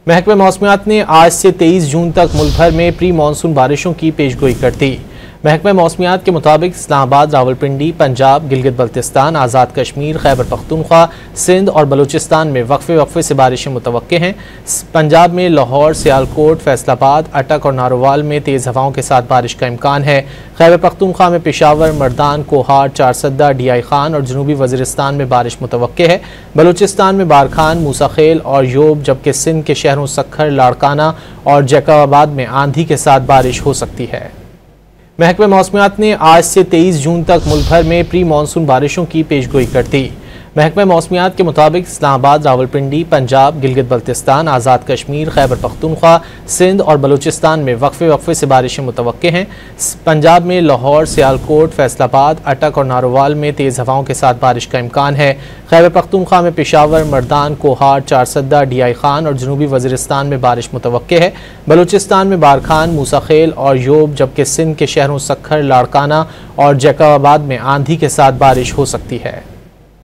महकमा मौसमियात ने आज से 23 जून तक मुल्क भर में प्री मानसून बारिशों की पेशगोई कर दी। महकमा मौसमियात के मुताबिक इस्लामाबाद, रावलपिंडी, पंजाब, गिलगित बल्तिस्तान, आज़ाद कश्मीर, खैबर पख्तूनख्वा, सिंध और बलूचिस्तान में वक्फे से बारिशें मुतवक्के हैं। पंजाब में लाहौर, सियालकोट, फैसलाबाद, अटक और नारोवाल में तेज़ हवाओं के साथ बारिश का इम्कान है। खैबर पख्तूनख्वा में पेशावर, मर्दान, कोहार, चारसद्दा, डीआई खान और जनूबी वज़ीरिस्तान में बारिश मुतवक्के है। बलूचिस्तान में बारखान, मूसाखेल और योब, जबकि सिंध के शहरों सक्खर, लाड़काना और जैकबाबाद में आंधी के साथ बारिश हो सकती है। महकमा मौसमियात ने आज से 23 जून तक मुल्क भर में प्री मानसून बारिशों की पेशगोई कर दी। महकमा मौसमियात के मुताबिक इस्लामाबाद, रावलपिंडी, पंजाब, गिलगित बल्तिस्तान, आज़ाद कश्मीर, खैबर पख्तूनख्वा, सिंध और बलूचिस्तान में वक्फे से बारिशें मुतवक्के हैं। पंजाब में लाहौर, सियालकोट, फैसलाबाद, अटक और नारोवाल में तेज़ हवाओं के साथ बारिश का इम्कान है। खैबर पख्तूनख्वा में पेशावर, मर्दान, कोहार, चारसद्दा, डीआई खान और जनूबी वज़ीरिस्तान में बारिश मुतवक्के है। बलूचिस्तान में बारखान, मूसाखेल और योब, जबकि सिंध के शहरों सक्खर, लाड़काना और जैकबाबाद में आंधी के साथ बारिश हो सकती है।